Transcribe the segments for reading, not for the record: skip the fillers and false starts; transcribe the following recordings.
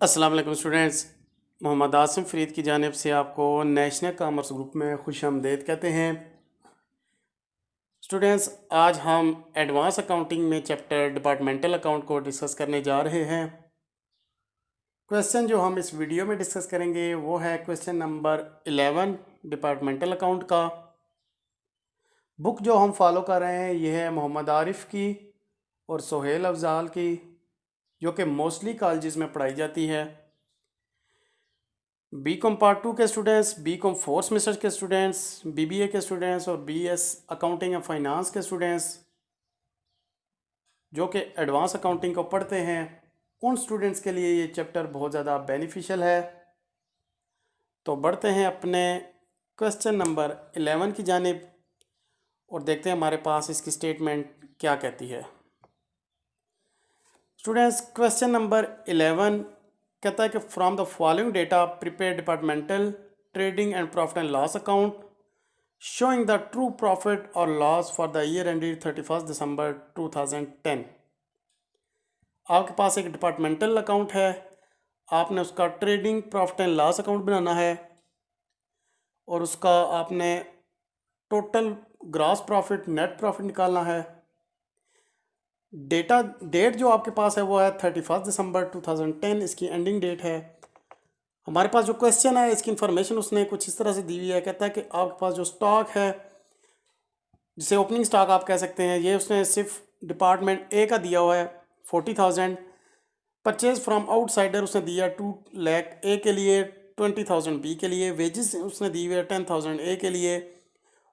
अस्सलाम वालेकुम स्टूडेंट्स। मोहम्मद आसिम फ़रीद की जानिब से आपको नेशनल कॉमर्स ग्रुप में खुशामदीद कहते हैं। स्टूडेंट्स, आज हम एडवांस अकाउंटिंग में चैप्टर डिपार्टमेंटल अकाउंट को डिस्कस करने जा रहे हैं। क्वेश्चन जो हम इस वीडियो में डिस्कस करेंगे वो है क्वेश्चन नंबर 11 डिपार्टमेंटल अकाउंट का। बुक जो हम फॉलो कर रहे हैं ये है मोहम्मद आरिफ की और सोहेल अफजाल की, जो कि मोस्टली कॉलेजेस में पढ़ाई जाती है। बीकॉम पार्ट 2 के स्टूडेंट्स, बीकॉम फोर्थ सेमेस्टर के स्टूडेंट्स, बीबीए के स्टूडेंट्स और बीएस अकाउंटिंग एंड फाइनेंस के स्टूडेंट्स जो कि एडवांस अकाउंटिंग को पढ़ते हैं, उन स्टूडेंट्स के लिए ये चैप्टर बहुत ज़्यादा बेनिफिशियल है। तो बढ़ते हैं अपने क्वेश्चन नंबर 11 की जानिब और देखते हैं हमारे पास इसकी स्टेटमेंट क्या कहती है। स्टूडेंट्स, क्वेश्चन नंबर 11 कहता है कि from the following data prepare departmental trading and profit and loss account showing the true profit और loss for the year ended 31 December 2010। आपके पास एक डिपार्टमेंटल अकाउंट है, आपने उसका trading profit and loss account बनाना है और उसका आपने total gross profit net profit निकालना है। डेट जो आपके पास है वो है 31 दिसंबर 2010, इसकी एंडिंग डेट है। हमारे पास जो क्वेश्चन है इसकी इन्फॉर्मेशन उसने कुछ इस तरह से दी हुई है। कहता है कि आपके पास जो स्टॉक है, जिसे ओपनिंग स्टॉक आप कह सकते हैं, ये उसने सिर्फ डिपार्टमेंट ए का दिया हुआ है 40,000। परचेज फ्रॉम आउटसाइडर उसने दिया 2 लाख ए के लिए, 20,000 बी के लिए। वेजेस उसने दी हुई है 10,000 ए के लिए,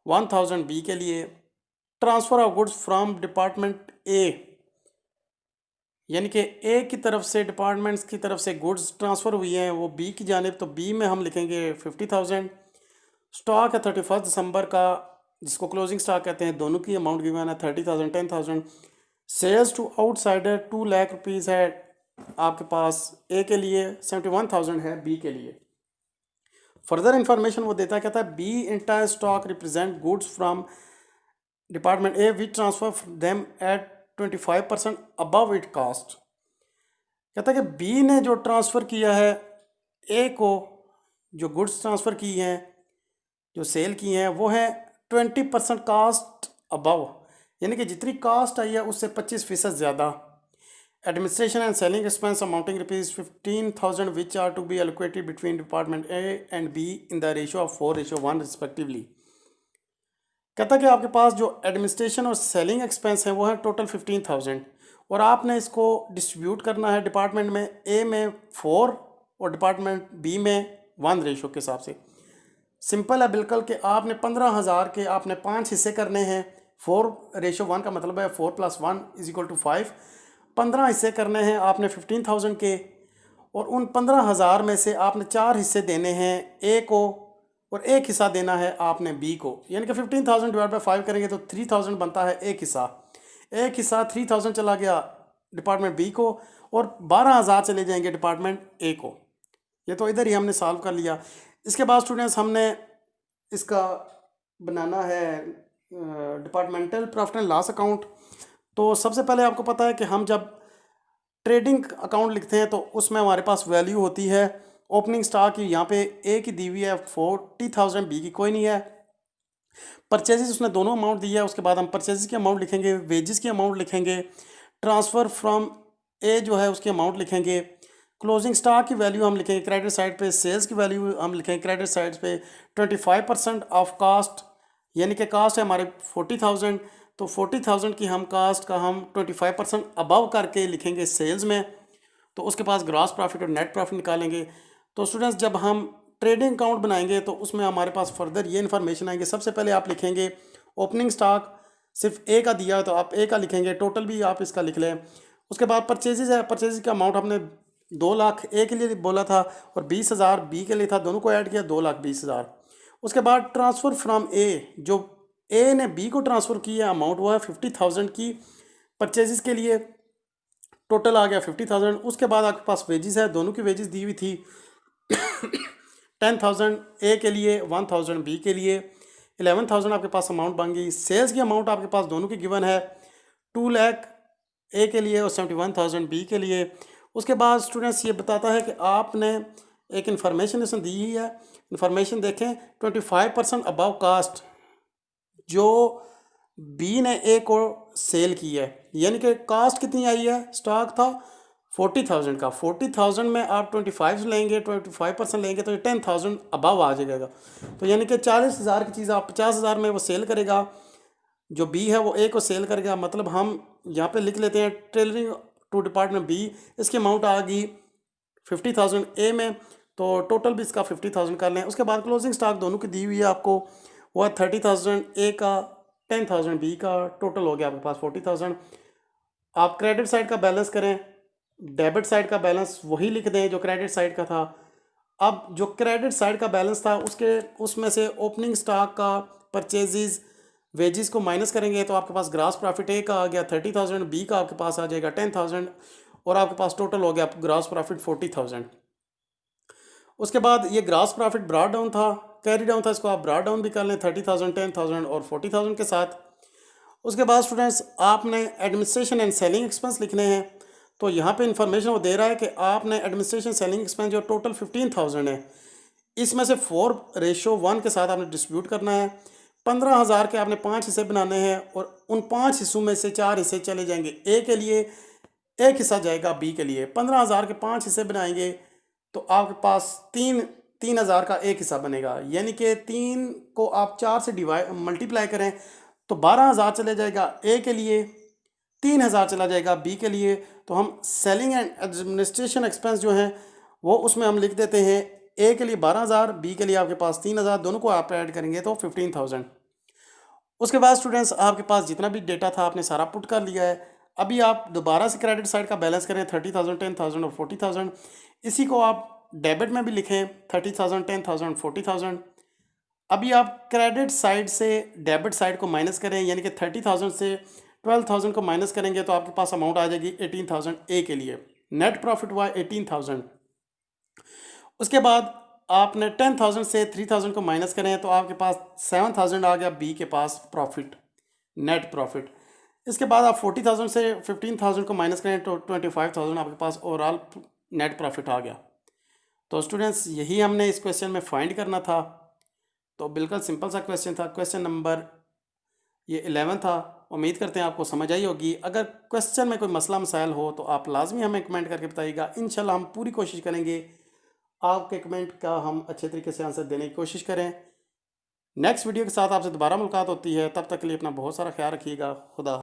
1,000 बी के लिए। Transfer of goods from department A, यानी कि ए की तरफ से डिपार्टमेंट्स की तरफ से गुड्स ट्रांसफ़र हुई हैं वो बी की जानिब, तो बी में हम लिखेंगे 50,000। स्टॉक है 31 दिसंबर का, जिसको क्लोजिंग स्टॉक कहते हैं, दोनों की अमाउंट गिवन है 30,000 10,000। Sales to outsider 2 lakh rupees है आपके पास ए के लिए, 71,000 है बी के लिए। फर्दर इंफॉर्मेशन वो देता है, कहता है be entire stock represent goods from department A which transfer them at 25% above it cost. कहता है कि बी ने जो ट्रांसफ़र किया है ए को, जो गुड्स ट्रांसफ़र की हैं, जो सेल की हैं, वो है 20% कास्ट अबव, यानी कि जितनी कास्ट आई है उससे 25% ज़्यादा। Administration and selling expense amounting ₹15,000 which are to be allocated between department A and B in the ratio of 4:1 respectively. कहता है कि आपके पास जो एडमिनिस्ट्रेशन और सेलिंग एक्सपेंस है वो है टोटल 15,000 और आपने इसको डिस्ट्रीब्यूट करना है डिपार्टमेंट में ए में 4 और डिपार्टमेंट बी में 1 रेशो के हिसाब से। सिंपल है बिल्कुल कि आपने 15,000 के आपने 5 हिस्से करने हैं। 4:1 का मतलब है 4 + 1 = 5। 15 हिस्से करने हैं आपने 15,000 के, और उन 15,000 में से आपने 4 हिस्से देने हैं ए को और 1 हिस्सा देना है आपने बी को, यानी कि 15,000 डिवाइड बाई 5 करेंगे तो 3,000 बनता है एक हिस्सा। एक हिस्सा 3,000 चला गया डिपार्टमेंट बी को और 12,000 चले जाएंगे डिपार्टमेंट ए को। ये तो इधर ही हमने सॉल्व कर लिया। इसके बाद स्टूडेंट्स हमने इसका बनाना है departmental profit and loss account. तो सबसे पहले आपको पता है कि हम जब ट्रेडिंग अकाउंट लिखते हैं तो उसमें हमारे पास वैल्यू होती है ओपनिंग स्टॉक की। यहाँ पे ए की दी हुई है 40,000, बी की कोई नहीं है। परचेजेस उसने दोनों अमाउंट दिया है, उसके बाद हम परचेजेस की अमाउंट लिखेंगे, वेजेस की अमाउंट लिखेंगे, ट्रांसफ़र फ्रॉम ए जो है उसकी अमाउंट लिखेंगे, क्लोजिंग स्टॉक की वैल्यू हम लिखेंगे क्रेडिट साइड पे, सेल्स की वैल्यू हम लिखेंगे क्रेडिट साइड पे, 25% ऑफ कास्ट, यानी कि कास्ट है हमारे 40,000, तो 40,000 की हम कास्ट का हम 25% अबव करके लिखेंगे सेल्स में, तो उसके पास ग्रॉस प्रॉफिट और नेट प्रॉफिट निकालेंगे। तो स्टूडेंट्स, जब हम ट्रेडिंग अकाउंट बनाएंगे तो उसमें हमारे पास फर्दर ये इन्फॉर्मेशन आएंगे। सबसे पहले आप लिखेंगे ओपनिंग स्टॉक सिर्फ ए का दिया है तो आप ए का लिखेंगे, टोटल भी आप इसका लिख लें। उसके बाद परचेजेज है, परचेजेज का अमाउंट हमने 2 लाख ए के लिए बोला था और 20,000 बी के लिए था, दोनों को ऐड किया 2,20,000। उसके बाद ट्रांसफ़र फ्रॉम ए, जो ए ने बी को ट्रांसफ़र किया अमाउंट वो है 50,000 की परचेजेस के लिए, टोटल आ गया 50,000। उसके बाद आपके पास वेजेस है, दोनों की वेजेस दी हुई थी 10,000 ए के लिए, 1,000 बी के लिए, 11,000 आपके पास अमाउंट बन गई। सेल्स की अमाउंट आपके पास दोनों की गिवन है 2 लाख ए के लिए और 71,000 बी के लिए। उसके बाद स्टूडेंट्स ये बताता है कि आपने एक इन्फॉर्मेशन इसमें दी हुई है। इन्फॉर्मेशन देखें, 25% अबव कास्ट जो बी ने ए को सेल की है, यानी कि कास्ट कितनी आई है, स्टॉक था 40,000 का, 40,000 में आप 25 लेंगे, 25% लेंगे तो ये 10,000 अबव आ जाएगा। तो यानी कि 40,000 की चीज़ आप 50,000 में वो सेल करेगा, जो बी है वो ए को सेल करेगा। मतलब हम यहाँ पे लिख लेते हैं टेलरिंग टू डिपार्टमेंट बी, इसकी अमाउंट आ गई 50,000 ए में, तो टोटल भी इसका 50,000 कर लें। उसके बाद क्लोजिंग स्टॉक दोनों की दी हुई है आपको, वो है 30,000 ए का, 10,000 बी का, टोटल हो गया आपके पास 40,000। आप क्रेडिट साइड का बैलेंस करें, डेबिट साइड का बैलेंस वही लिख दें जो क्रेडिट साइड का था। अब जो क्रेडिट साइड का बैलेंस था उसमें से ओपनिंग स्टॉक का परचेजेस वेजेस को माइनस करेंगे तो आपके पास ग्रास प्रॉफिट ए का आ गया 30,000, बी का आपके पास आ जाएगा 10,000 और आपके पास टोटल हो गया ग्रास प्रॉफिट 40,000। उसके बाद ये ग्रास प्रॉफिट ब्रॉड डाउन था, कैरी डाउन था, इसको आप ब्रॉड डाउन भी कर लें 30,000, 10,000 और 40,000 के साथ। उसके बाद स्टूडेंट्स आपने एडमिनिस्ट्रेशन एंड सेलिंग एक्सपेंस लिखने हैं। तो यहाँ पे इंफॉर्मेशन वो दे रहा है कि आपने एडमिनिस्ट्रेशन सेलिंग एक्सपेंस जो टोटल 15,000 है, इसमें से 4:1 के साथ आपने डिस्ट्रीब्यूट करना है। 15,000 के आपने 5 हिस्से बनाने हैं और उन 5 हिस्सों में से 4 हिस्से चले जाएंगे ए के लिए, एक हिस्सा जाएगा बी के लिए। 15,000 के 5 हिस्से बनाएंगे तो आपके पास 3,000 का एक हिस्सा बनेगा, यानी कि 3 को आप 4 से मल्टीप्लाई करें तो 12,000 चले जाएगा ए के लिए, 3,000 चला जाएगा बी के लिए। तो हम सेलिंग एंड एडमिनिस्ट्रेशन एक्सपेंस जो हैं वो उसमें हम लिख देते हैं ए के लिए 12,000, बी के लिए आपके पास 3,000, दोनों को आप ऐड करेंगे तो 15,000। उसके बाद स्टूडेंट्स आपके पास जितना भी डेटा था आपने सारा पुट कर लिया है। अभी आप दोबारा से क्रेडिट साइड का बैलेंस करें 30,000, 10,000 और 40,000। इसी को आप डेबिट में भी लिखें 30,000, 10,000, 40,000। अभी आप क्रेडिट साइड से डेबिट साइड को माइनस करें, यानी कि 30,000 से 12,000 को माइनस करेंगे तो आपके पास अमाउंट आ जाएगी 18,000 ए के लिए। नेट प्रॉफिट हुआ 18,000। उसके बाद आपने 10,000 से 3,000 को माइनस करें तो आपके पास 7,000 आ गया बी के पास प्रॉफिट, नेट प्रॉफिट। इसके बाद आप 40,000 से 15,000 को माइनस करें तो 25,000 आपके पास ओवरऑल नेट प्रॉफिट आ गया। तो स्टूडेंट्स यही हमने इस क्वेश्चन में फाइंड करना था। तो बिल्कुल सिंपल सा क्वेश्चन था, क्वेश्चन नंबर ये 11 था। उम्मीद करते हैं आपको समझ आई होगी। अगर क्वेश्चन में कोई मसला मसाइल हो तो आप लाजमी हमें कमेंट करके बताइएगा। इंशाल्लाह हम पूरी कोशिश करेंगे आपके कमेंट का हम अच्छे तरीके से आंसर देने की कोशिश करें। नेक्स्ट वीडियो के साथ आपसे दोबारा मुलाकात होती है, तब तक के लिए अपना बहुत सारा ख्याल रखिएगा। खुदा।